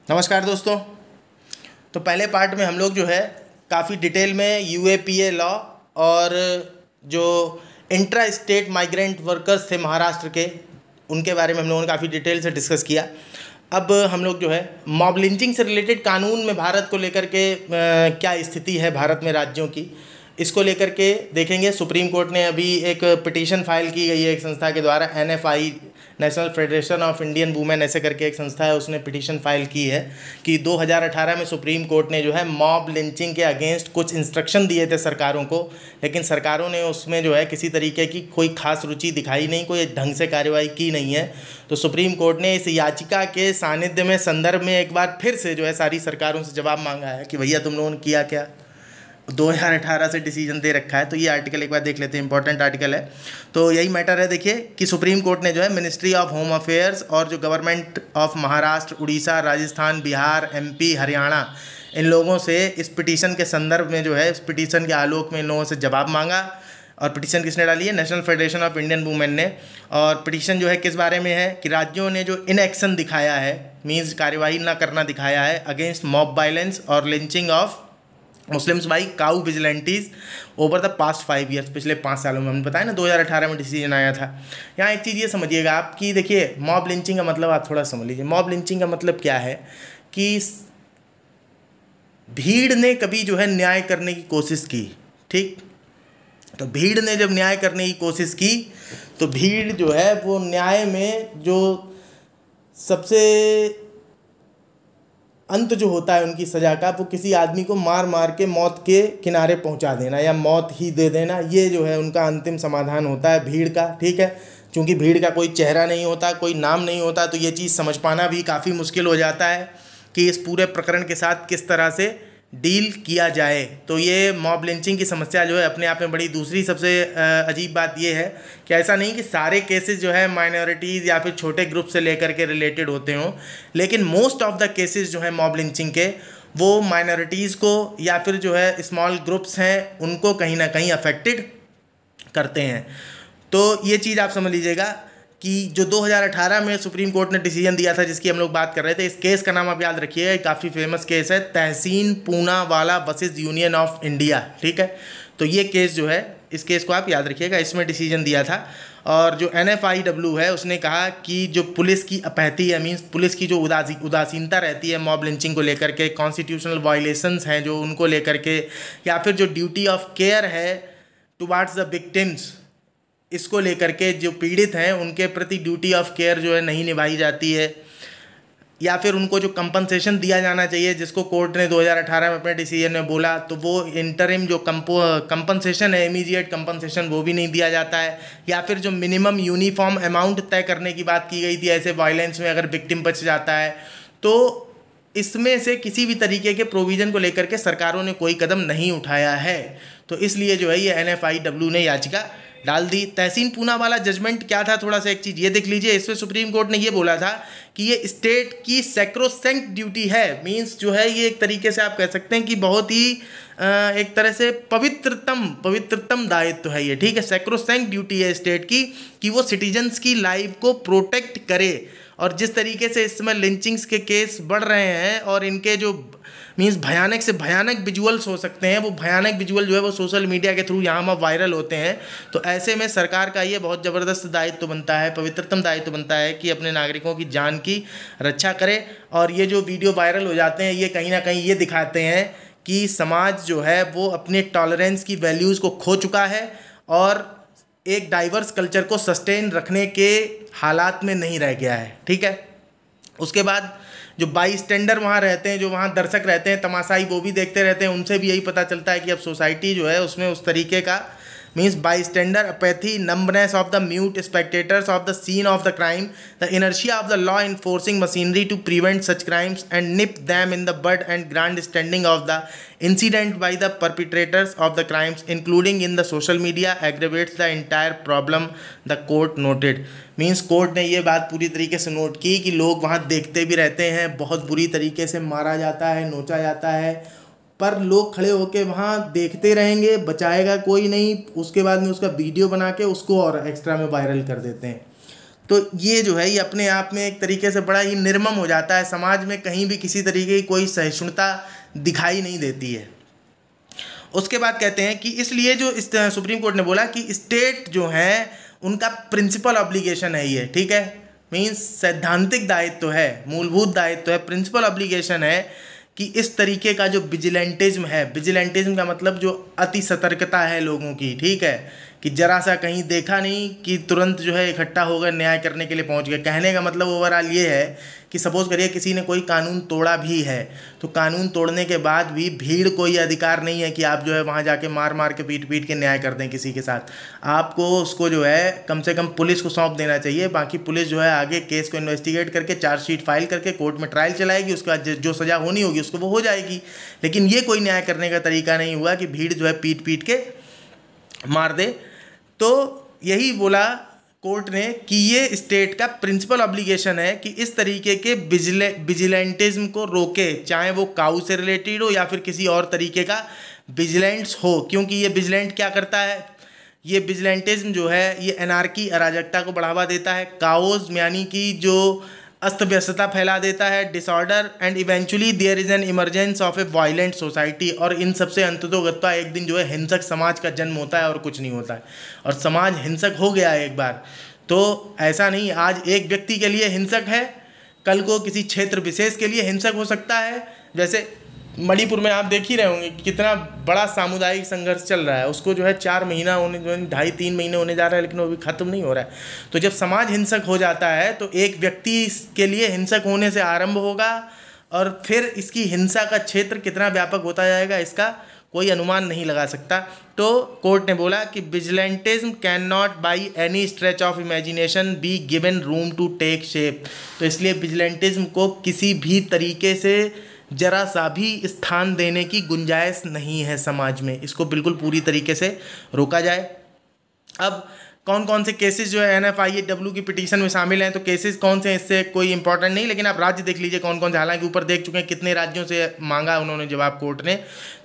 नमस्कार दोस्तों। तो पहले पार्ट में हम लोग जो है काफ़ी डिटेल में यूएपीए लॉ और जो इंट्रा स्टेट माइग्रेंट वर्कर्स थे महाराष्ट्र के, उनके बारे में हम लोगों ने काफ़ी डिटेल से डिस्कस किया। अब हम लोग जो है मॉब लिंचिंग से रिलेटेड कानून में भारत को लेकर के क्या स्थिति है भारत में राज्यों की, इसको लेकर के देखेंगे। सुप्रीम कोर्ट ने अभी एक पिटीशन फाइल की गई है एक संस्था के द्वारा, NFI national federation of Indian women ऐसे करके एक संस्था है, उसने पिटीशन फाइल की है कि 2018 में सुप्रीम कोर्ट ने जो है मॉब लिंचिंग के अगेंस्ट कुछ इंस्ट्रक्शन दिए थे सरकारों को, लेकिन सरकारों ने उसमें जो है किसी तरीके की कोई खास रुचि दिखाई नहीं, कोई ढंग से कार्रवाई की नहीं है। तो सुप्रीम कोर्ट ने इस याचिका के सानिध्य में, संदर्भ में एक बार फिर से जो है सारी सरकारों से जवाब मांगा है कि भैया तुम लोगों ने किया क्या। 2018 से डिसीजन दे रखा है। तो ये आर्टिकल एक बार देख लेते हैं, इंपॉर्टेंट आर्टिकल है। तो यही मैटर है, देखिए कि सुप्रीम कोर्ट ने जो है मिनिस्ट्री ऑफ होम अफेयर्स और जो government of Maharashtra, Orissa, Rajasthan, Bihar, MP, Haryana, इन लोगों से इस पिटीशन के संदर्भ में जो है, इस पिटीशन के आलोक में इन लोगों से जवाब मांगा। और पिटीशन किसने डाली है? National federation of Indian women ने। और पिटीशन जो है किस बारे में है कि राज्यों ने जो इनएक्शन दिखाया है, मीन्स कार्यवाही ना करना दिखाया है अगेंस्ट मॉब वायलेंस और lynching of Muslims by cow vigilantes over the past 5 years, पिछले 5 सालों में। हमने बताया ना 2018 में डिसीजन आया था। यहाँ एक चीज़ ये समझिएगा आप कि देखिए मॉब लिंचिंग का मतलब आप थोड़ा समझ लीजिए। मॉब लिंचिंग का मतलब क्या है कि भीड़ ने कभी जो है न्याय करने की कोशिश की, ठीक। तो भीड़ ने जब न्याय करने की कोशिश की तो भीड़ जो है वो न्याय में जो सबसे अंत जो होता है उनकी सज़ा का, वो किसी आदमी को मार मार के मौत के किनारे पहुंचा देना या मौत ही दे देना, ये जो है उनका अंतिम समाधान होता है भीड़ का, ठीक है। क्योंकि भीड़ का कोई चेहरा नहीं होता, कोई नाम नहीं होता, तो ये चीज़ समझ पाना भी काफ़ी मुश्किल हो जाता है कि इस पूरे प्रकरण के साथ किस तरह से डील किया जाए। तो ये मॉब लिंचिंग की समस्या जो है अपने आप में बड़ी, दूसरी सबसे अजीब बात ये है कि ऐसा नहीं कि सारे केसेस जो है माइनॉरिटीज़ या फिर छोटे ग्रुप से लेकर के रिलेटेड होते हों, लेकिन मोस्ट ऑफ द केसेस जो है मॉब लिंचिंग के, वो माइनॉरिटीज़ को या फिर जो है स्मॉल ग्रुप्स हैं उनको कहीं ना कहीं अफेक्टेड करते हैं। तो ये चीज़ आप समझ लीजिएगा कि जो 2018 में सुप्रीम कोर्ट ने डिसीजन दिया था जिसकी हम लोग बात कर रहे थे, इस केस का नाम आप याद रखिए, काफ़ी फेमस केस है, Tehseen Poonawalla versus union of India, ठीक है। तो ये केस जो है, इस केस को आप याद रखिएगा, इसमें डिसीजन दिया था। और जो NFIW है उसने कहा कि जो पुलिस की अपैथी है, मीन्स पुलिस की जो उदासीनता रहती है मॉब लिंचिंग को लेकर के, कॉन्स्टिट्यूशनल वायलेशंस हैं जो उनको लेकर के, या फिर जो ड्यूटी ऑफ केयर है टुवार्ड्स द विक्टिम्स, इसको लेकर के जो पीड़ित हैं उनके प्रति ड्यूटी ऑफ केयर जो है नहीं निभाई जाती है, या फिर उनको जो कंपनसेशन दिया जाना चाहिए जिसको कोर्ट ने 2018 में अपने डिसीजन में बोला, तो वो इंटरिम जो कंपनसेशन है, इमीडिएट कंपनसेशन, वो भी नहीं दिया जाता है। या फिर जो मिनिमम यूनिफॉर्म अमाउंट तय करने की बात की गई थी ऐसे वायलेंस में अगर विक्टिम बच जाता है, तो इसमें से किसी भी तरीके के प्रोविज़न को लेकर के सरकारों ने कोई कदम नहीं उठाया है। तो इसलिए जो है ये NFIW ने याचिका डाल दी। तहसीन पूना वाला जजमेंट क्या था, थोड़ा सा एक चीज़ ये देख लीजिए। इसमें सुप्रीम कोर्ट ने ये बोला था कि ये स्टेट की सैक्रोसैंक्ट ड्यूटी है, मींस जो है ये एक तरीके से आप कह सकते हैं कि बहुत ही एक तरह से पवित्रतम दायित्व है ये, ठीक है। सैक्रोसैंक्ट ड्यूटी है स्टेट की कि वो सिटीजन्स की लाइफ को प्रोटेक्ट करे। और जिस तरीके से इस समय लिंचिंग्स के केस बढ़ रहे हैं और इनके जो मीन्स भयानक से भयानक विजुअल्स हो सकते हैं, वो भयानक विजुअल जो है वो सोशल मीडिया के थ्रू यहाँ वायरल होते हैं, तो ऐसे में सरकार का ये बहुत ज़बरदस्त दायित्व बनता है, पवित्रतम दायित्व बनता है कि अपने नागरिकों की जान की रक्षा करे। और ये जो वीडियो वायरल हो जाते हैं ये कहीं ना कहीं ये दिखाते हैं कि समाज जो है वो अपने टॉलरेंस की वैल्यूज़ को खो चुका है और एक डाइवर्स कल्चर को सस्टेन रखने के हालात में नहीं रह गया है, ठीक है। उसके बाद जो बाई स्टैंडर वहाँ रहते हैं, जो वहाँ दर्शक रहते हैं, तमाशाई, वो भी देखते रहते हैं, उनसे भी यही पता चलता है कि अब सोसाइटी जो है उसमें उस तरीके का means bystander apathy, numbness of the mute spectators of the scene of the crime, the inertia of the law enforcing machinery to prevent such crimes and nip them in the bud and grandstanding of the incident by the perpetrators of the crimes including in the social media aggravates the entire problem, the court noted। Means court ने ये बात पूरी तरीके से note की कि लोग वहाँ देखते भी रहते हैं, बहुत बुरी तरीके से मारा जाता है, नोचा जाता है, पर लोग खड़े होके वहाँ देखते रहेंगे, बचाएगा कोई नहीं। उसके बाद में उसका वीडियो बना के उसको और एक्स्ट्रा में वायरल कर देते हैं। तो ये जो है ये अपने आप में एक तरीके से बड़ा ही निर्मम हो जाता है, समाज में कहीं भी किसी तरीके की कोई सहिष्णुता दिखाई नहीं देती है। उसके बाद कहते हैं कि इसलिए जो इस सुप्रीम कोर्ट ने बोला कि स्टेट जो है उनका प्रिंसिपल ऑब्लिगेशन है ये, ठीक है, मीन्स सैद्धांतिक दायित्व है, मूलभूत दायित्व है, प्रिंसिपल ऑब्लिगेशन है कि इस तरीके का जो विजिलेंटिज्म है, विजिलेंटिज्म का मतलब जो अति सतर्कता है लोगों की, ठीक है, कि जरा सा कहीं देखा नहीं कि तुरंत जो है इकट्ठा हो गए, न्याय करने के लिए पहुंच गए। कहने का मतलब ओवरऑल ये है कि सपोज करिए किसी ने कोई कानून तोड़ा भी है, तो कानून तोड़ने के बाद भी भीड़ कोई अधिकार नहीं है कि आप जो है वहाँ जाके मार मार के पीट पीट के न्याय कर दें किसी के साथ। आपको उसको जो है कम से कम पुलिस को सौंप देना चाहिए, बाकी पुलिस जो है आगे केस को इन्वेस्टिगेट करके चार्जशीट फाइल करके कोर्ट में ट्रायल चलाएगी, उसके बाद जो सज़ा होनी होगी उसको वो हो जाएगी। लेकिन ये कोई न्याय करने का तरीका नहीं हुआ कि भीड़ जो है पीट पीट के मार दे। तो यही बोला कोर्ट ने कि ये स्टेट का प्रिंसिपल ऑब्लिगेशन है कि इस तरीके के विजिलेंटिज्म को रोके, चाहे वो काऊ से रिलेटेड हो या फिर किसी और तरीके का विजिलेंट्स हो। क्योंकि ये विजिलेंट क्या करता है, ये विजिलेंटिज्म जो है ये एनार्की, अराजकता को बढ़ावा देता है, काओस यानी कि जो अस्त व्यस्तता फैला देता है, disorder, and eventually there is an emergence of a violent society. और इन सबसे अंततोगत्वा एक दिन जो है हिंसक समाज का जन्म होता है और कुछ नहीं होता है। और समाज हिंसक हो गया है एक बार, तो ऐसा नहीं आज एक व्यक्ति के लिए हिंसक है, कल को किसी क्षेत्र विशेष के लिए हिंसक हो सकता है। जैसे मणिपुर में आप देख ही रहे होंगे कितना बड़ा सामुदायिक संघर्ष चल रहा है, उसको जो है 4 महीना होने, 2.5-3 महीने होने जा रहा है, लेकिन वो भी ख़त्म नहीं हो रहा है। तो जब समाज हिंसक हो जाता है तो एक व्यक्ति के लिए हिंसक होने से आरंभ होगा और फिर इसकी हिंसा का क्षेत्र कितना व्यापक होता जाएगा इसका कोई अनुमान नहीं लगा सकता। तो कोर्ट ने बोला कि vigilantism can not by any stretch of imagination be given room to take shape. तो इसलिए विजिलेंटिज्म को किसी भी तरीके से जरा सा भी स्थान देने की गुंजाइश नहीं है समाज में, इसको बिल्कुल पूरी तरीके से रोका जाए। अब कौन कौन से केसेस जो है NFIAW की पिटीशन में शामिल हैं, तो केसेस कौन से हैं इससे कोई इंपॉर्टेंट नहीं, लेकिन आप राज्य देख लीजिए कौन कौन से। हालांकि ऊपर देख चुके हैं कितने राज्यों से मांगा उन्होंने जवाब कोर्ट ने।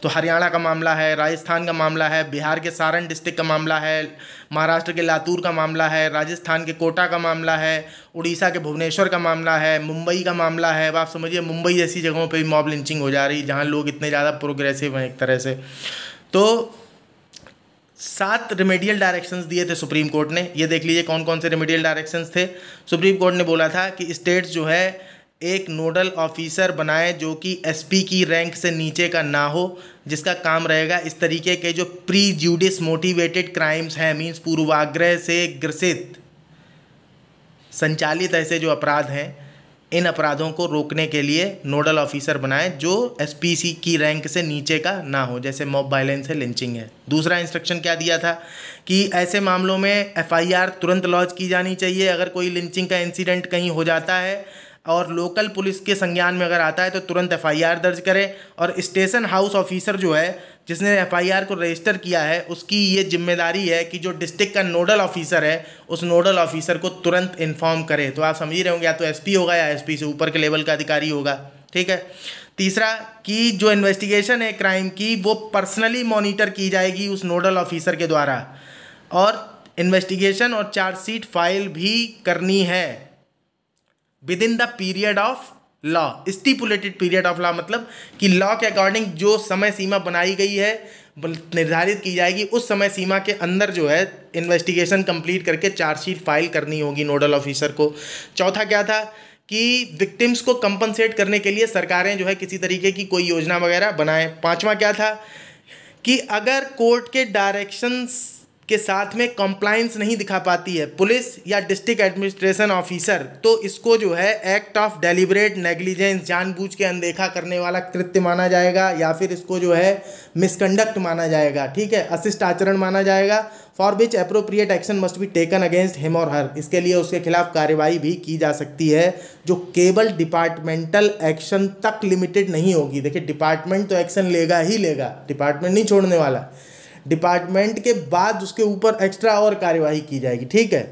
तो हरियाणा का मामला है, राजस्थान का मामला है, बिहार के सारण डिस्ट्रिक्ट का मामला है, महाराष्ट्र के लातूर का मामला है, राजस्थान के कोटा का मामला है, उड़ीसा के भुवनेश्वर का मामला है, मुंबई का मामला है। अब आप समझिए मुंबई जैसी जगहों पर भी मॉब लिंचिंग हो जा रही है जहाँ लोग इतने ज़्यादा प्रोग्रेसिव हैं एक तरह से। तो 7 रिमेडियल डायरेक्शंस दिए थे सुप्रीम कोर्ट ने। ये देख लीजिए कौन कौन से रिमेडियल डायरेक्शंस थे। सुप्रीम कोर्ट ने बोला था कि स्टेट्स जो है एक नोडल ऑफिसर बनाए जो कि SP की रैंक से नीचे का ना हो, जिसका काम रहेगा इस तरीके के जो प्रीजुडिस मोटिवेटेड क्राइम्स हैं, मीन्स पूर्वाग्रह से ग्रसित संचालित ऐसे जो अपराध हैं, इन अपराधों को रोकने के लिए नोडल ऑफिसर बनाए जो SPC की रैंक से नीचे का ना हो, जैसे मॉब वायलेंस है, लिंचिंग है। दूसरा इंस्ट्रक्शन क्या दिया था कि ऐसे मामलों में FIR तुरंत लॉन्च की जानी चाहिए। अगर कोई लिंचिंग का इंसिडेंट कहीं हो जाता है और लोकल पुलिस के संज्ञान में अगर आता है तो तुरंत FIR दर्ज करें। और स्टेशन हाउस ऑफिसर जो है जिसने FIR को रजिस्टर किया है उसकी ये जिम्मेदारी है कि जो डिस्ट्रिक्ट का नोडल ऑफिसर है उस नोडल ऑफिसर को तुरंत इन्फॉर्म करे। तो आप समझ ही रहे होंगे या तो SP होगा या SP से ऊपर के लेवल का अधिकारी होगा, ठीक है। तीसरा कि जो इन्वेस्टिगेशन है क्राइम की वो पर्सनली मॉनिटर की जाएगी उस नोडल ऑफिसर के द्वारा, और इन्वेस्टिगेशन और चार्जशीट फाइल भी करनी है with in the period of law. Stipulated period of law मतलब कि लॉ के अकॉर्डिंग जो समय सीमा बनाई गई है निर्धारित की जाएगी, उस समय सीमा के अंदर जो है इन्वेस्टिगेशन कंप्लीट करके चार्जशीट फाइल करनी होगी नोडल ऑफिसर को। चौथा क्या था कि विक्टिम्स को कंपनसेट करने के लिए सरकारें जो है किसी तरीके की कोई योजना वगैरह बनाएं। पांचवा क्या था कि अगर कोर्ट के डायरेक्शंस के साथ में कंप्लायंस नहीं दिखा पाती है पुलिस या डिस्ट्रिक्ट एडमिनिस्ट्रेशन ऑफिसर, तो इसको जो है एक्ट ऑफ डेलिब्रेट नेग्लिजेंस, जानबूझ के अनदेखा करने वाला कृत्य माना जाएगा, या फिर इसको जो है मिसकंडक्ट माना जाएगा, ठीक है, अशिष्ट आचरण माना जाएगा। For which appropriate action must be taken against him और हर, इसके लिए उसके खिलाफ कार्रवाई भी की जा सकती है जो केवल डिपार्टमेंटल एक्शन तक लिमिटेड नहीं होगी। देखिए डिपार्टमेंट तो एक्शन लेगा ही लेगा, डिपार्टमेंट नहीं छोड़ने वाला, डिपार्टमेंट के बाद उसके ऊपर एक्स्ट्रा और कार्यवाही की जाएगी, ठीक है,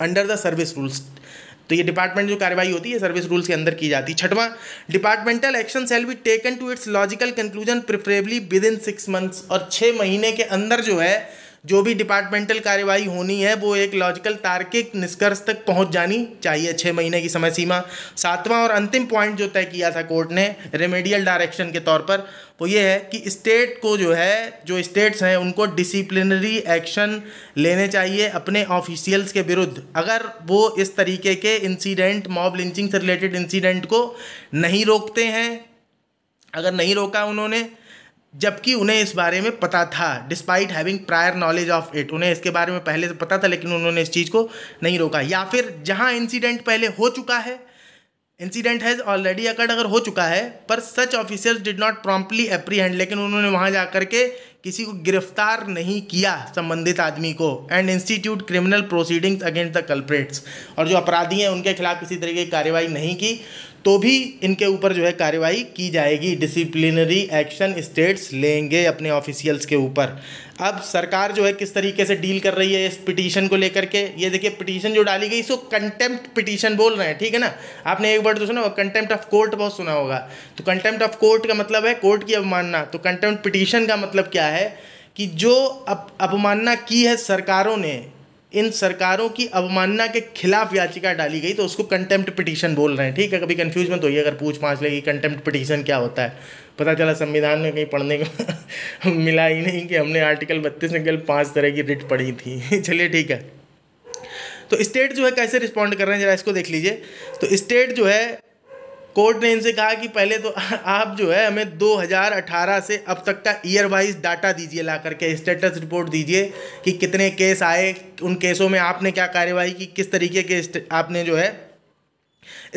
अंडर द सर्विस रूल्स। तो ये डिपार्टमेंट जो कार्यवाही होती है सर्विस रूल्स के अंदर की जाती है। छठवां, departmental action shall be taken to its logical conclusion preferably within 6 months, और 6 महीने के अंदर जो है जो भी डिपार्टमेंटल कार्यवाही होनी है वो एक लॉजिकल तार्किक निष्कर्ष तक पहुंच जानी चाहिए, 6 महीने की समय सीमा। 7वां और अंतिम पॉइंट जो तय किया था कोर्ट ने रेमेडियल डायरेक्शन के तौर पर, वो ये है कि स्टेट को जो है, जो स्टेट्स हैं उनको डिसिप्लिनरी एक्शन लेने चाहिए अपने ऑफिशियल्स के विरुद्ध, अगर वो इस तरीके के इंसिडेंट, मॉब लिंचिंग से रिलेटेड इंसिडेंट को नहीं रोकते हैं। अगर नहीं रोका उन्होंने, जबकि उन्हें इस बारे में पता था, despite having prior knowledge of it, उन्हें इसके बारे में पहले से पता था लेकिन उन्होंने इस चीज़ को नहीं रोका। या फिर जहां इंसिडेंट पहले हो चुका है, इंसिडेंट हैज़ ऑलरेडी अकर्ड, अगर हो चुका है, पर such officers did not promptly apprehend, लेकिन उन्होंने वहां जाकर के किसी को गिरफ्तार नहीं किया संबंधित आदमी को, and institute criminal proceedings against the culprits, और जो अपराधी हैं उनके खिलाफ किसी तरीके की कार्रवाई नहीं की, तो भी इनके ऊपर जो है कार्रवाई की जाएगी। डिसिप्लिनरी एक्शन स्टेट्स लेंगे अपने ऑफिशियल्स के ऊपर। अब सरकार जो है किस तरीके से डील कर रही है इस पिटीशन को लेकर के, ये देखिए पिटीशन जो डाली गई इसको कंटेम्प्ट पिटीशन बोल रहे हैं, ठीक है ना। आपने एक वर्ड तो सुना होगा, कंटेम्प्ट ऑफ कोर्ट बहुत सुना होगा। तो कंटेम्प्ट ऑफ कोर्ट का मतलब है कोर्ट की अवमानना, तो कंटेम्प्ट पिटीशन का मतलब क्या है कि जो अवमानना की है सरकारों ने, इन सरकारों की अवमानना के खिलाफ याचिका डाली गई, तो उसको कंटेम्प्ट पिटीशन बोल रहे हैं, ठीक है। कभी कंफ्यूज मत होइए अगर पूछ पाछ लेगी कंटेम्प्ट पिटीशन क्या होता है, पता चला संविधान में कहीं पढ़ने को मिला ही नहीं कि हमने आर्टिकल 32 में केवल 5 तरह की रिट पढ़ी थी। चलिए ठीक है। तो स्टेट जो है कैसे रिस्पॉन्ड कर रहे हैं जरा इसको देख लीजिए। तो स्टेट जो है, कोर्ट ने इनसे कहा कि पहले तो आप जो है हमें 2018 से अब तक का ईयर वाइज डाटा दीजिए, ला करके स्टेटस रिपोर्ट दीजिए कि कितने केस आए, उन केसों में आपने क्या कार्रवाई की, किस तरीके के आपने जो है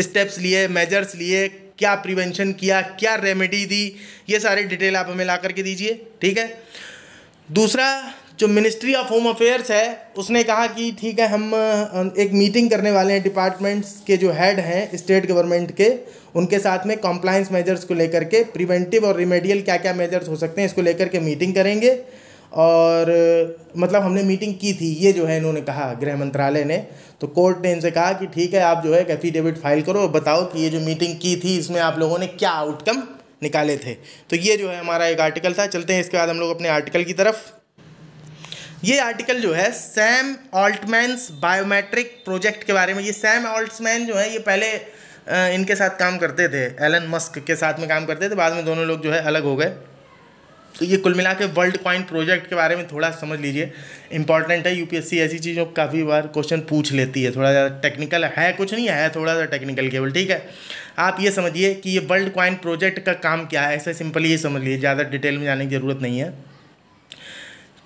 स्टेप्स लिए, मेजर्स लिए, क्या प्रिवेंशन किया, क्या रेमेडी दी, ये सारी डिटेल आप हमें ला करके दीजिए, ठीक है। दूसरा, जो मिनिस्ट्री ऑफ होम अफेयर्स है उसने कहा कि ठीक है हम एक मीटिंग करने वाले हैं डिपार्टमेंट्स के जो हेड हैं स्टेट गवर्नमेंट के, उनके साथ में कॉम्प्लायंस मेजर्स को लेकर के, प्रिवेंटिव और रिमेडियल क्या क्या मेजर्स हो सकते हैं इसको लेकर के मीटिंग करेंगे। और मतलब हमने मीटिंग की थी, ये जो है इन्होंने कहा गृह मंत्रालय ने। तो कोर्ट ने इनसे कहा कि ठीक है आप जो है एफिडेविट फाइल करो और बताओ कि ये जो मीटिंग की थी इसमें आप लोगों ने क्या आउटकम निकाले थे। तो ये जो है हमारा एक आर्टिकल था। चलते हैं इसके बाद हम लोग अपने आर्टिकल की तरफ। ये आर्टिकल जो है सैम ऑल्टमैन्स बायोमेट्रिक प्रोजेक्ट के बारे में। ये सैम ऑल्टमैन जो है ये पहले इनके साथ काम करते थे, एलन मस्क के साथ में काम करते थे, बाद में दोनों लोग जो है अलग हो गए। तो ये कुल मिला के वर्ल्ड कॉइन प्रोजेक्ट के बारे में थोड़ा समझ लीजिए, इंपॉर्टेंट है। यूपीएससी ऐसी चीज़ों को काफ़ी बार क्वेश्चन पूछ लेती है, थोड़ा ज़्यादा टेक्निकल है, कुछ नहीं है, थोड़ा सा टेक्निकल केवल, ठीक है। आप ये समझिए कि ये वर्ल्ड कॉइन प्रोजेक्ट का काम क्या है, ऐसे सिंपली ये समझ लीजिए, ज़्यादा डिटेल में जाने की ज़रूरत नहीं है।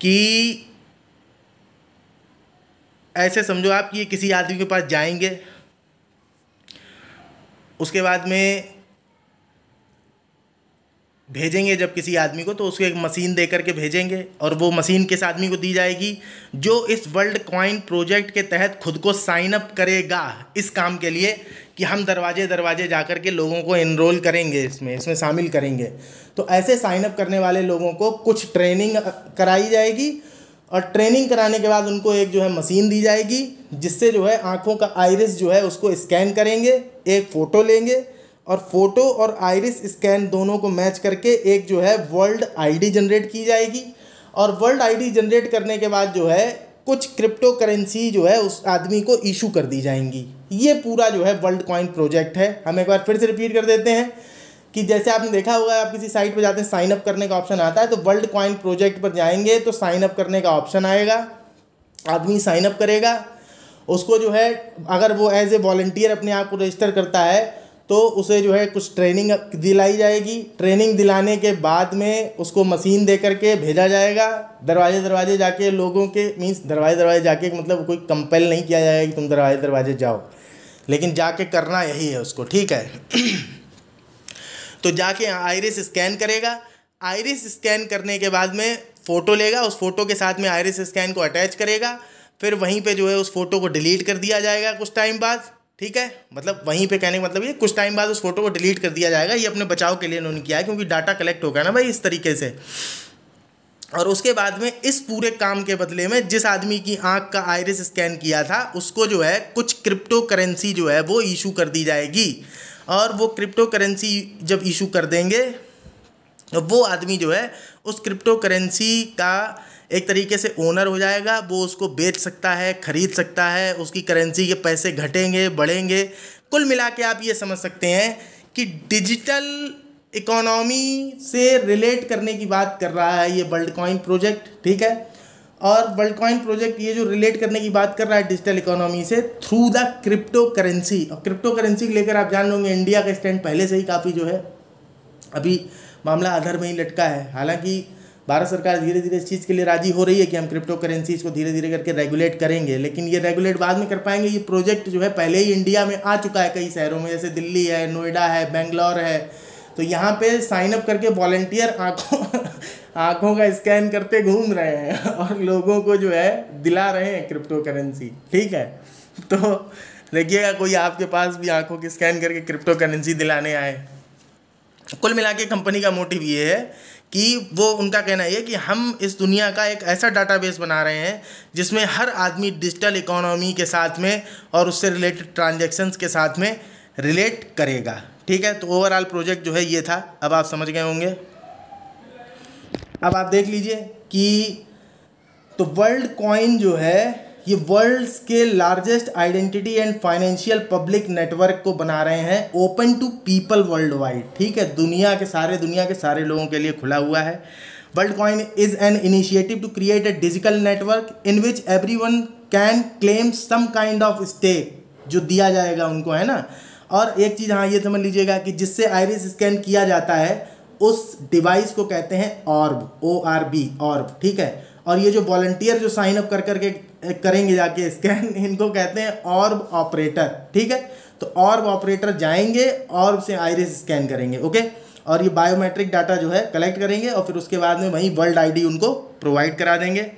कि ऐसे समझो आप कि ये किसी आदमी के पास जाएंगे, उसके बाद में भेजेंगे जब किसी आदमी को, तो उसको एक मशीन दे करके भेजेंगे और वो मशीन किस आदमी को दी जाएगी, जो इस वर्ल्ड कॉइन प्रोजेक्ट के तहत खुद को साइन अप करेगा इस काम के लिए कि हम दरवाजे दरवाजे जा कर के लोगों को एनरोल करेंगे, इसमें शामिल करेंगे। तो ऐसे साइन अप करने वाले लोगों को कुछ ट्रेनिंग कराई जाएगी और ट्रेनिंग कराने के बाद उनको एक जो है मशीन दी जाएगी जिससे जो है आँखों का आइरिस जो है उसको स्कैन करेंगे, एक फ़ोटो लेंगे और फोटो और आइरिस स्कैन दोनों को मैच करके एक जो है वर्ल्ड आईडी जनरेट की जाएगी। और वर्ल्ड आईडी जनरेट करने के बाद जो है कुछ क्रिप्टो करेंसी जो है उस आदमी को इशू कर दी जाएंगी। ये पूरा जो है वर्ल्ड कॉइन प्रोजेक्ट है। हम एक बार फिर से रिपीट कर देते हैं कि जैसे आपने देखा होगा, आप किसी साइट पर जाते हैं, साइन अप करने का ऑप्शन आता है, तो वर्ल्ड कॉइन प्रोजेक्ट पर जाएंगे तो साइन अप करने का ऑप्शन आएगा, आदमी साइन अप करेगा, उसको जो है अगर वो एज ए वॉलंटियर अपने आप को रजिस्टर करता है तो उसे जो है कुछ ट्रेनिंग दिलाई जाएगी। ट्रेनिंग दिलाने के बाद में उसको मशीन दे करके भेजा जाएगा, दरवाजे दरवाजे जाके लोगों के, मीन्स दरवाजे दरवाजे जाके मतलब कोई कंपेल नहीं किया जाएगा कि तुम दरवाजे दरवाजे जाओ, लेकिन जाके करना यही है उसको, ठीक है। तो जाके आइरिस स्कैन करेगा, आइरिस स्कैन करने के बाद में फ़ोटो लेगा, उस फोटो के साथ में आइरिस स्कैन को अटैच करेगा, फिर वहीं पे जो है उस फोटो को डिलीट कर दिया जाएगा कुछ टाइम बाद, ठीक है। मतलब वहीं पे कहने का मतलब ये कुछ टाइम बाद उस फोटो को डिलीट कर दिया जाएगा। ये अपने बचाव के लिए इन्होंने किया है क्योंकि डाटा कलेक्ट होगा ना भाई इस तरीके से। और उसके बाद में इस पूरे काम के बदले में जिस आदमी की आंख का आइरिस स्कैन किया था उसको जो है कुछ क्रिप्टो करेंसी जो है वो इशू कर दी जाएगी। और वो क्रिप्टो करेंसी जब इशू कर देंगे तो वो आदमी जो है उस क्रिप्टो करेंसी का एक तरीके से ओनर हो जाएगा, वो उसको बेच सकता है, खरीद सकता है, उसकी करेंसी के पैसे घटेंगे बढ़ेंगे। कुल मिला के आप ये समझ सकते हैं कि डिजिटल इकोनॉमी से रिलेट करने की बात कर रहा है ये वर्ल्ड कॉइन प्रोजेक्ट, ठीक है। और वर्ल्ड कॉइन प्रोजेक्ट ये जो रिलेट करने की बात कर रहा है डिजिटल इकोनॉमी से थ्रू द क्रिप्टो करेंसी। और क्रिप्टो करेंसी लेकर आप जान लोगे इंडिया का स्टैंड पहले से ही काफ़ी जो है अभी मामला अधर में ही लटका है। हालांकि भारत सरकार धीरे धीरे इस चीज़ के लिए राजी हो रही है कि हम क्रिप्टो करेंसीज को धीरे धीरे करके रेगुलेट करेंगे, लेकिन ये रेगुलेट बाद में कर पाएंगे। ये प्रोजेक्ट जो है पहले ही इंडिया में आ चुका है कई शहरों में, जैसे दिल्ली है, नोएडा है, बेंगलोर है। तो यहाँ पे साइन अप करके वॉलंटियर आँखों का स्कैन करते घूम रहे हैं और लोगों को जो है दिला रहे हैं क्रिप्टो करेंसी, ठीक है। तो देखिएगा कोई आपके पास भी आँखों की स्कैन करके क्रिप्टो करेंसी दिलाने आए। कुल मिला के कंपनी का मोटिव ये है कि वो उनका कहना ये है कि हम इस दुनिया का एक ऐसा डाटाबेस बना रहे हैं जिसमें हर आदमी डिजिटल इकोनॉमी के साथ में और उससे रिलेटेड ट्रांजैक्शंस के साथ में रिलेट करेगा, ठीक है। तो ओवरऑल प्रोजेक्ट जो है ये था, अब आप समझ गए होंगे। अब आप देख लीजिए कि तो वर्ल्ड कॉइन जो है ये वर्ल्ड के largest identity and financial public network को बना रहे हैं, open to people worldwide, ठीक है। दुनिया के सारे लोगों के लिए खुला हुआ है। Worldcoin is an initiative to create a digital network in which everyone can claim some kind of stake, जो दिया जाएगा उनको, है ना। और एक चीज़ हाँ ये समझ लीजिएगा कि जिससे आइरिस स्कैन किया जाता है उस डिवाइस को कहते हैं ऑर्ब, ORB, ऑर्ब, ठीक है। और ये जो वॉलंटियर जो साइन अप कर करके करेंगे जाके स्कैन, इनको कहते हैं ऑर्ब ऑपरेटर, ठीक है। तो ऑर्ब ऑपरेटर जाएंगे ऑर्ब से आइरिस स्कैन करेंगे, ओके। और ये बायोमेट्रिक डाटा जो है कलेक्ट करेंगे और फिर उसके बाद में वहीं वर्ल्ड आईडी उनको प्रोवाइड करा देंगे।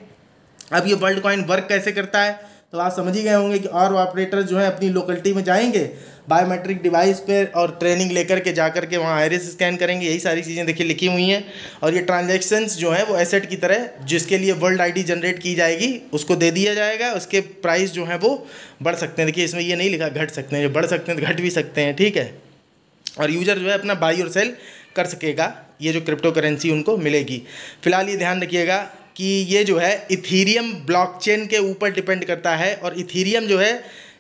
अब ये वर्ल्ड कॉइन वर्क कैसे करता है तो आप समझ ही गए होंगे कि ऑर्ब ऑपरेटर जो है अपनी लोकेलिटी में जाएंगे बायोमेट्रिक डिवाइस पे और ट्रेनिंग लेकर के जा करके वहाँ आइरिस स्कैन करेंगे। यही सारी चीज़ें देखिए लिखी हुई हैं। और ये ट्रांजैक्शंस जो है वो एसेट की तरह जिसके लिए वर्ल्ड आईडी जनरेट की जाएगी उसको दे दिया जाएगा। उसके प्राइस जो है वो बढ़ सकते हैं, देखिए इसमें ये नहीं लिखा घट सकते हैं, जो बढ़ सकते हैं तो घट भी सकते हैं, ठीक है। और यूज़र जो है अपना बाई और सेल कर सकेगा, ये जो क्रिप्टो करेंसी उनको मिलेगी। फिलहाल ये ध्यान रखिएगा कि ये जो है इथीरियम ब्लॉकचेन के ऊपर डिपेंड करता है। और इथीरियम जो है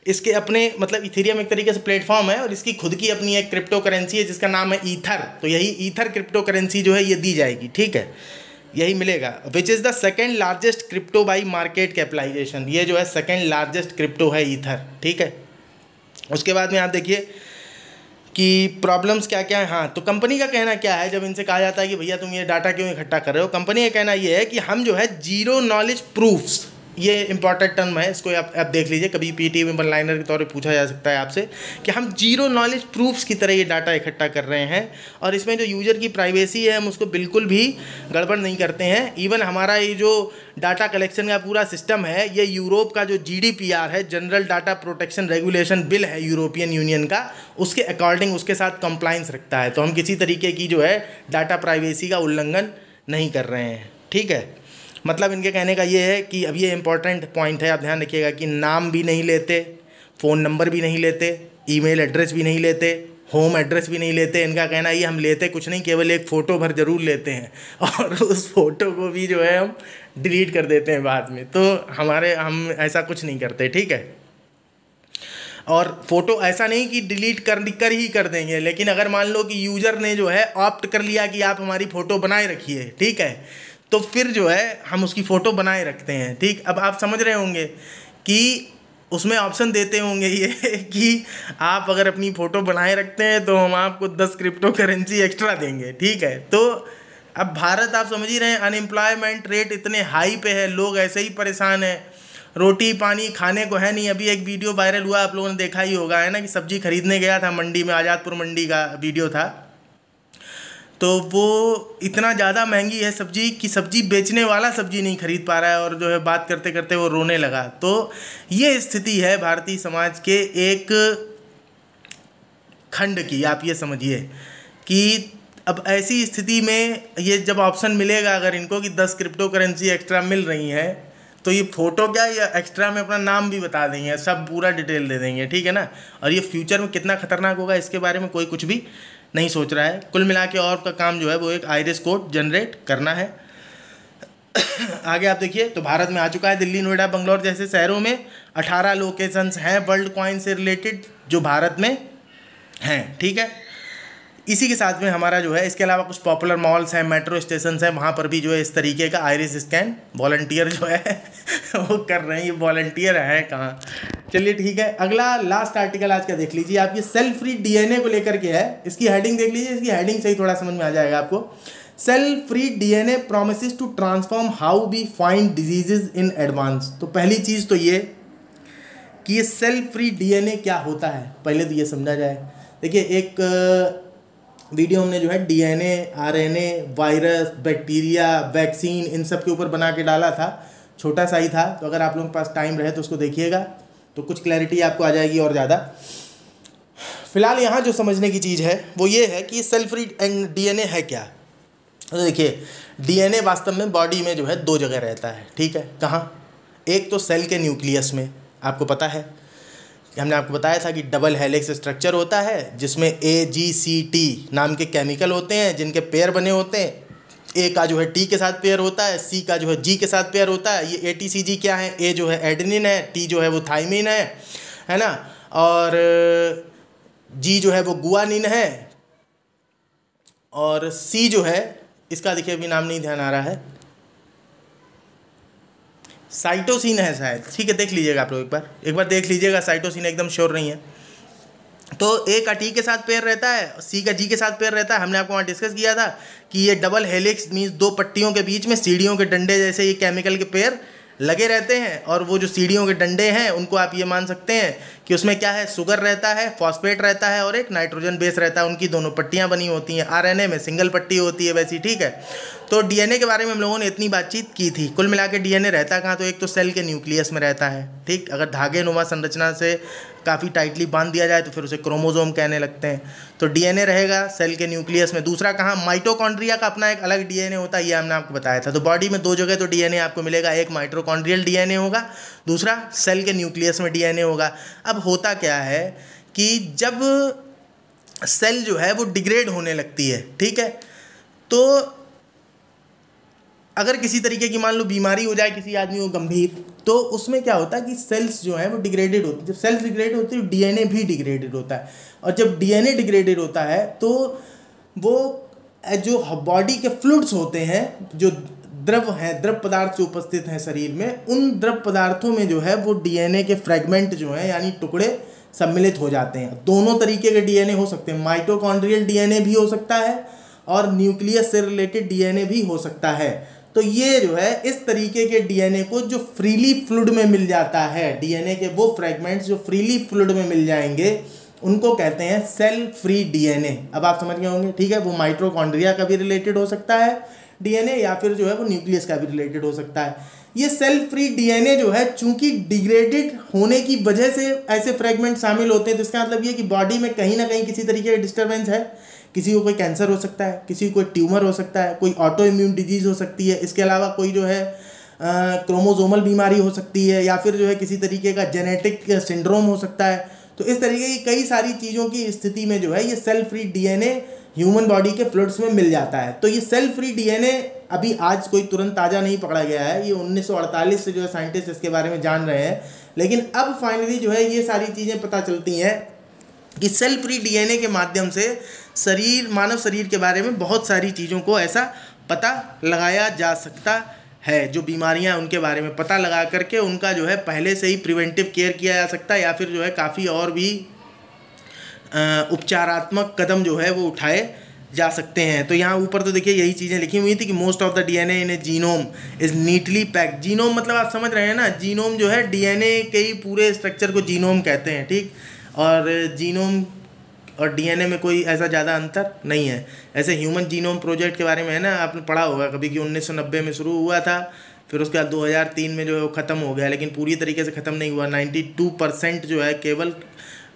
इसके अपने मतलब इथीरियम एक तरीके से प्लेटफॉर्म है और इसकी खुद की अपनी एक क्रिप्टो करेंसी है जिसका नाम है ईथर। तो यही ईथर क्रिप्टो करेंसी जो है ये दी जाएगी, ठीक है, यही मिलेगा। Which is the second largest crypto by market capitalization, ये जो है सेकेंड लार्जेस्ट क्रिप्टो है ईथर, ठीक है। उसके बाद में आप देखिए कि प्रॉब्लम्स क्या क्या है। हाँ, तो कंपनी का कहना क्या है जब इनसे कहा जाता है कि भैया तुम ये डाटा क्यों इकट्ठा कर रहे हो, कंपनी का कहना ये है कि हम जो है जीरो नॉलेज प्रूफ्स, ये इंपॉर्टेंट टर्म है, इसको आप देख लीजिए, कभी पीटी में वन लाइनर के तौर पे पूछा जा सकता है आपसे कि हम जीरो नॉलेज प्रूफ्स की तरह ये डाटा इकट्ठा कर रहे हैं और इसमें जो यूज़र की प्राइवेसी है हम उसको बिल्कुल भी गड़बड़ नहीं करते हैं। इवन हमारा ये जो डाटा कलेक्शन का पूरा सिस्टम है ये यूरोप का जो GDPR है, general data protection regulation bill है यूरोपियन यूनियन का, उसके अकॉर्डिंग उसके साथ कंप्लाइंस रखता है। तो हम किसी तरीके की जो है डाटा प्राइवेसी का उल्लंघन नहीं कर रहे हैं, ठीक है। मतलब इनके कहने का ये है कि अब ये इंपॉर्टेंट पॉइंट है, आप ध्यान रखिएगा कि नाम भी नहीं लेते, फ़ोन नंबर भी नहीं लेते, ईमेल एड्रेस भी नहीं लेते, होम एड्रेस भी नहीं लेते। इनका कहना ये हम लेते कुछ नहीं, केवल एक फ़ोटो भर ज़रूर लेते हैं और उस फोटो को भी जो है हम डिलीट कर देते हैं बाद में। तो हम ऐसा कुछ नहीं करते, ठीक है। और फोटो ऐसा नहीं कि डिलीट कर ही कर देंगे, लेकिन अगर मान लो कि यूज़र ने जो है ऑप्ट कर लिया कि आप हमारी फ़ोटो बनाए रखिए, ठीक है, तो फिर जो है हम उसकी फ़ोटो बनाए रखते हैं, ठीक। अब आप समझ रहे होंगे कि उसमें ऑप्शन देते होंगे ये कि आप अगर अपनी फ़ोटो बनाए रखते हैं तो हम आपको 10 क्रिप्टो करेंसी एक्स्ट्रा देंगे, ठीक है। तो अब भारत आप समझ ही रहे हैं, अनएम्प्लॉयमेंट रेट इतने हाई पे है, लोग ऐसे ही परेशान हैं, रोटी पानी खाने को है नहीं। अभी एक वीडियो वायरल हुआ, आप लोगों ने देखा ही होगा, है ना, कि सब्ज़ी खरीदने गया था मंडी में, आज़ादपुर मंडी का वीडियो था। तो वो इतना ज़्यादा महंगी है सब्ज़ी कि सब्ज़ी बेचने वाला सब्ज़ी नहीं खरीद पा रहा है और जो है बात करते करते वो रोने लगा। तो ये स्थिति है भारतीय समाज के एक खंड की, आप ये समझिए कि अब ऐसी स्थिति में ये जब ऑप्शन मिलेगा अगर इनको कि 10 क्रिप्टो करेंसी एक्स्ट्रा मिल रही हैं, तो ये फ़ोटो क्या या एक्स्ट्रा में अपना नाम भी बता देंगे, सब पूरा डिटेल दे देंगे, ठीक है ना। और ये फ्यूचर में कितना खतरनाक होगा इसके बारे में कोई कुछ भी नहीं सोच रहा है। कुल मिला के और का काम जो है वो एक आइरिस कोड जनरेट करना है। आगे आप देखिए, तो भारत में आ चुका है। दिल्ली, नोएडा, बंगलौर जैसे शहरों में 18 लोकेशंस हैं वर्ल्ड कॉइन से रिलेटेड जो भारत में हैं, ठीक है। इसी के साथ में हमारा जो है, इसके अलावा कुछ पॉपुलर मॉल्स हैं, मेट्रो स्टेशन हैं, वहाँ पर भी जो है इस तरीके का आइरिस स्कैन वॉलंटियर जो है वो कर रहे हैं। ये वॉलंटियर है कहाँ, चलिए ठीक है। अगला लास्ट आर्टिकल आज का देख लीजिए आप, ये सेल फ्री डीएनए को लेकर के है। इसकी हेडिंग देख लीजिए, इसकी हेडिंग से ही थोड़ा समझ में आ जाएगा आपको। Cell free DNA promises to transform how we find diseases in advance. तो पहली चीज़ तो ये कि ये सेल फ्री डीएनए क्या होता है, पहले तो ये समझा जाए। देखिए, एक वीडियो हमने जो है DNA, RNA, virus, bacteria, vaccine, इन सब के ऊपर बना के डाला था, छोटा सा ही था। तो अगर आप लोगों के पास टाइम रहे तो उसको देखिएगा, तो कुछ क्लैरिटी आपको आ जाएगी और ज़्यादा। फिलहाल यहाँ जो समझने की चीज़ है वो ये है कि सेल फ्री डीएनए है क्या। तो देखिए, डीएनए वास्तव में बॉडी में जो है 2 जगह रहता है, ठीक है। कहाँ? एक तो सेल के न्यूक्लियस में, आपको पता है, हमने आपको बताया था कि डबल हेलिक्स स्ट्रक्चर होता है जिसमें AGCT नाम के केमिकल होते हैं जिनके पेयर बने होते हैं। ए का जो है T के साथ पेयर होता है, C का जो है G के साथ पेयर होता है। ये ATCG क्या है? A जो है एडेनिन है, T जो है वो थाइमिन है ना, और G जो है वो गुआनिन है, और C जो है, इसका देखिए अभी नाम नहीं ध्यान आ रहा है, साइटोसिन है शायद, ठीक है। देख लीजिएगा आप लोग, एक बार देख लीजिएगा, साइटोसिन एकदम श्योर नहीं है। तो ए का टी के साथ पेयर रहता है, सी का जी के साथ पेयर रहता है। हमने आपको वहाँ डिस्कस किया था कि ये डबल हेलिक्स मीन्स 2 पट्टियों के बीच में सीढ़ियों के डंडे जैसे ये केमिकल के पेयर लगे रहते हैं, और वो जो सीढ़ियों के डंडे हैं उनको आप ये मान सकते हैं कि उसमें क्या है, शुगर रहता है, फॉस्फेट रहता है और एक नाइट्रोजन बेस रहता है। उनकी दोनों पट्टियाँ बनी होती हैं। आरएनए में सिंगल पट्टी होती है वैसी, ठीक है। तो डीएनए के बारे में हम लोगों ने इतनी बातचीत की थी। कुल मिला के डीएनए रहता कहाँ? तो एक तो सेल के न्यूक्लियस में रहता है, ठीक। अगर धागे नुमा संरचना से काफ़ी टाइटली बांध दिया जाए तो फिर उसे क्रोमोसोम कहने लगते हैं। तो डीएनए रहेगा सेल के न्यूक्लियस में। दूसरा कहाँ? माइटोकॉन्ड्रिया का अपना एक अलग डीएनए होता है, ये हमने आपको बताया था। तो बॉडी में 2 जगह तो डीएनए आपको मिलेगा, एक माइटोकॉन्ड्रियल डीएनए होगा, दूसरा सेल के न्यूक्लियस में डीएनए होगा। अब होता क्या है कि जब सेल जो है वो डिग्रेड होने लगती है, ठीक है, तो अगर किसी तरीके की मान लो बीमारी हो जाए किसी आदमी को गंभीर, तो उसमें क्या होता है कि सेल्स जो है वो डिग्रेडेड होती है। जब सेल्स डिग्रेड होती है डीएनए भी डिग्रेडेड होता है, और जब डीएनए डिग्रेडेड होता है तो वो जो बॉडी के फ्लूइड्स होते हैं, जो द्रव हैं, द्रव पदार्थ जो उपस्थित हैं शरीर में, उन द्रव पदार्थों में जो है वो डीएनए के फ्रेगमेंट जो हैं यानी टुकड़े सम्मिलित हो जाते हैं। दोनों तरीके के डीएनए हो सकते हैं, माइटोकॉन्ड्रियल डीएनए भी हो सकता है और न्यूक्लियस से रिलेटेड डीएनए भी हो सकता है। तो ये जो है इस तरीके के डीएनए को जो फ्रीली फ्लूइड में मिल जाता है, डीएनए के वो फ्रेगमेंट्स जो फ्रीली फ्लूइड में मिल जाएंगे उनको कहते हैं सेल फ्री डीएनए। अब आप समझ गए होंगे, ठीक है। वो माइटोकॉन्ड्रिया का भी रिलेटेड हो सकता है डीएनए, या फिर जो है वो न्यूक्लियस का भी रिलेटेड हो सकता है। ये सेल फ्री डीएनए जो है चूंकि डिग्रेडेड होने की वजह से ऐसे फ्रेगमेंट शामिल होते हैं, तो इसका मतलब ये कि बॉडी में कहीं ना कहीं किसी तरीके का डिस्टर्बेंस है। किसी को कोई कैंसर हो सकता है, किसी को कोई ट्यूमर हो सकता है, कोई ऑटो इम्यून डिजीज हो सकती है, इसके अलावा कोई जो है क्रोमोसोमल बीमारी हो सकती है, या फिर जो है किसी तरीके का जेनेटिक सिंड्रोम हो सकता है। तो इस तरीके की कई सारी चीज़ों की स्थिति में जो है ये cell free DNA human body के फ्लूइड्स में मिल जाता है। तो ये सेल फ्री डीएनए अभी आज कोई तुरंत ताज़ा नहीं पकड़ा गया है, ये 1948 से जो है साइंटिस्ट इसके बारे में जान रहे हैं, लेकिन अब फाइनली जो है ये सारी चीज़ें पता चलती हैं कि सेल फ्री डीएनए के माध्यम से मानव शरीर के बारे में बहुत सारी चीज़ों को ऐसा पता लगाया जा सकता है। जो बीमारियां उनके बारे में पता लगा करके उनका जो है पहले से ही प्रिवेंटिव केयर किया जा सकता है, या फिर जो है काफ़ी और भी उपचारात्मक कदम जो है वो उठाए जा सकते हैं। तो यहाँ ऊपर तो देखिए यही चीज़ें लिखी हुई थी कि most of the DNA in A genome is neatly packed. Genome मतलब आप समझ रहे हैं ना, जीनोम जो है डीएनए के ही पूरे स्ट्रक्चर को जीनोम कहते हैं, ठीक। और जीनोम और डीएनए में कोई ऐसा ज़्यादा अंतर नहीं है। ऐसे ह्यूमन जीनोम प्रोजेक्ट के बारे में है ना, आपने पढ़ा होगा कभी कि 1990 में शुरू हुआ था, फिर उसके बाद 2003 में जो है वो ख़त्म हो गया, लेकिन पूरी तरीके से ख़त्म नहीं हुआ। 92% जो है केवल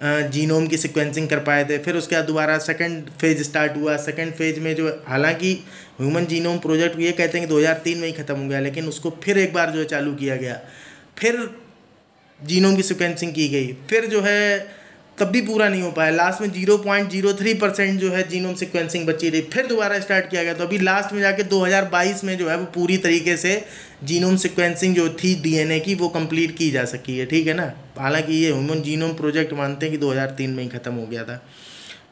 जीनोम की सिक्वेंसिंग कर पाए थे। फिर उसके बाद दोबारा सेकंड फेज स्टार्ट हुआ। सेकंड फेज में जो हालांकि ह्यूमन जीनोम प्रोजेक्ट ये कहते हैं कि 2003 में ही ख़त्म हो गया, लेकिन उसको फिर एक बार जो है चालू किया गया, फिर जीनोम की सिक्वेंसिंग की गई, फिर जो है तब भी पूरा नहीं हो पाया। लास्ट में 0.03% जो है जीनोम सिक्वेंसिंग बची रही, फिर दोबारा स्टार्ट किया गया। तो अभी लास्ट में जाके 2022 में जो है वो पूरी तरीके से जीनोम सिक्वेंसिंग जो थी डीएनए की वो कंप्लीट की जा सकी है, ठीक है ना। हालांकि ये ह्यूमन जीनोम प्रोजेक्ट मानते हैं कि 2003 में ही ख़त्म हो गया था।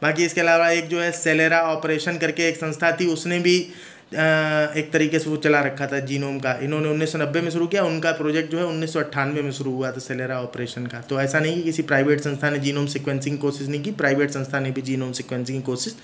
बाकी इसके अलावा एक जो है सेलेरा ऑपरेशन करके एक संस्था थी, उसने भी एक तरीके से वो चला रखा था जीनोम का। इन्होंने 1990 में शुरू किया, उनका प्रोजेक्ट जो है 1998 में शुरू हुआ था सेलेरा ऑपरेशन का। तो ऐसा नहीं कि किसी प्राइवेट संस्था ने जीनोम सिक्वेंसिंग की कोशिश नहीं की, प्राइवेट संस्था ने भी जीनोम सिक्वेंसिंग की कोशिश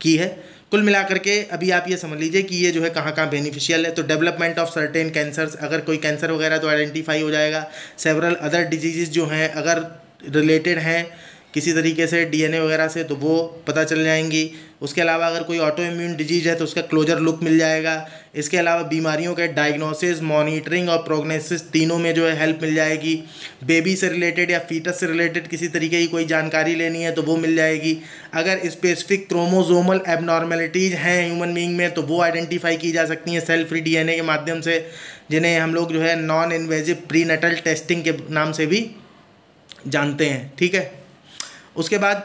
की है। कुल मिलाकर के अभी आप ये समझ लीजिए कि ये जो है कहाँ कहाँ बेनिफिशियल है। तो डेवलपमेंट ऑफ सर्टेन कैंसर्स, अगर कोई कैंसर वगैरह तो आइडेंटिफाई हो जाएगा। सेवरल अदर डिजीज़ जो हैं अगर रिलेटेड हैं किसी तरीके से डीएनए वगैरह से तो वो पता चल जाएंगी। उसके अलावा अगर कोई ऑटो इम्यून डिजीज है तो उसका क्लोजर लुक मिल जाएगा। इसके अलावा बीमारियों के डायग्नोसिस, मॉनिटरिंग और प्रोग्नोसिस तीनों में जो है हेल्प मिल जाएगी। बेबी से रिलेटेड या फीटस से रिलेटेड किसी तरीके की कोई जानकारी लेनी है तो वो मिल जाएगी। अगर स्पेसिफिक क्रोमोजोमल एबनॉर्मेलिटीज़ हैं ह्यूमन बीइंग में तो वो आइडेंटिफाई की जा सकती हैं सेल फ्री डीएनए के माध्यम से, जिन्हें हम लोग जो है नॉन इन्वेजिव प्रीनेटल टेस्टिंग के नाम से भी जानते हैं, ठीक है। उसके बाद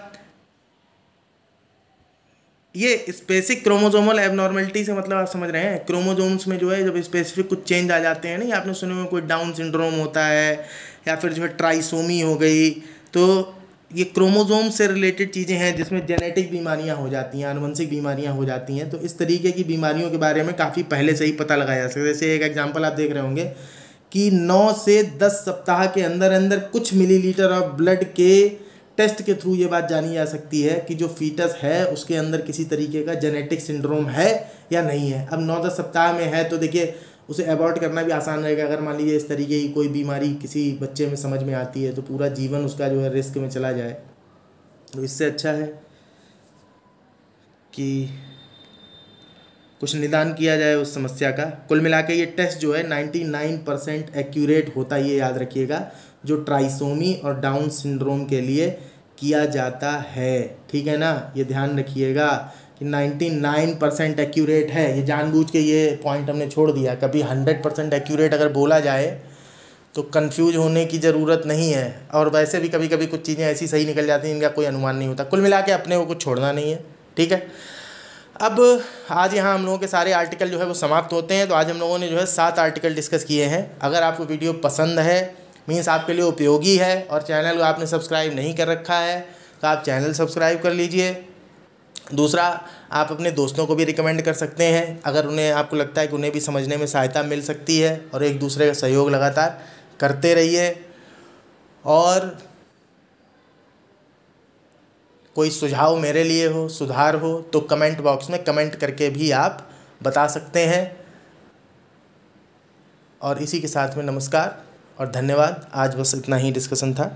ये स्पेसिफिक क्रोमोजोमल एबनॉर्मेलिटी से मतलब आप समझ रहे हैं, क्रोमोजोम्स में जो है जब स्पेसिफिक कुछ चेंज आ जाते हैं, नहीं आपने सुने में कोई डाउन सिंड्रोम होता है या फिर जो है ट्राइसोमी हो गई, तो ये क्रोमोजोम से रिलेटेड चीज़ें हैं जिसमें जेनेटिक बीमारियां हो जाती हैं, आनुवंशिक बीमारियां हो जाती हैं। तो इस तरीके की बीमारियों के बारे में काफ़ी पहले से ही पता लगाया जा सकता है। जैसे एक एग्जाम्पल आप देख रहे होंगे कि 9 से 10 सप्ताह के अंदर अंदर कुछ मिलीलीटर ऑफ ब्लड के टेस्ट के थ्रू ये बात जानी जा सकती है कि जो फीटस है उसके अंदर किसी तरीके का जेनेटिक सिंड्रोम है या नहीं है। अब 9-10 सप्ताह में है तो देखिए उसे अवॉइड करना भी आसान रहेगा। अगर मान लीजिए इस तरीके की कोई बीमारी किसी बच्चे में समझ में आती है तो पूरा जीवन उसका जो है रिस्क में चला जाए, तो इससे अच्छा है कि कुछ निदान किया जाए उस समस्या का। कुल मिला के ये टेस्ट जो है 99% एक्यूरेट होता है, ये याद रखिएगा, जो ट्राइसोमी और डाउन सिंड्रोम के लिए किया जाता है, ठीक है ना। ये ध्यान रखिएगा कि 99% एक्यूरेट है। ये जानबूझ के ये पॉइंट हमने छोड़ दिया। कभी 100% एक्यूरेट अगर बोला जाए तो कंफ्यूज होने की ज़रूरत नहीं है। और वैसे भी कभी कभी कुछ चीज़ें ऐसी सही निकल जाती हैं इनका कोई अनुमान नहीं होता। कुल मिला के अपने को कुछ छोड़ना नहीं है, ठीक है। अब आज यहाँ हम लोगों के सारे आर्टिकल जो है वो समाप्त होते हैं। तो आज हम लोगों ने जो है 7 आर्टिकल डिस्कस किए हैं। अगर आपको वीडियो पसंद है, मीन्स आपके लिए उपयोगी है और चैनल को आपने सब्सक्राइब नहीं कर रखा है तो आप चैनल सब्सक्राइब कर लीजिए। दूसरा, आप अपने दोस्तों को भी रिकमेंड कर सकते हैं अगर उन्हें आपको लगता है कि उन्हें भी समझने में सहायता मिल सकती है। और एक दूसरे का सहयोग लगातार करते रहिए। और कोई सुझाव मेरे लिए हो, सुधार हो तो कमेंट बॉक्स में कमेंट करके भी आप बता सकते हैं। और इसी के साथ में नमस्कार और धन्यवाद। आज बस इतना ही डिस्कशन था।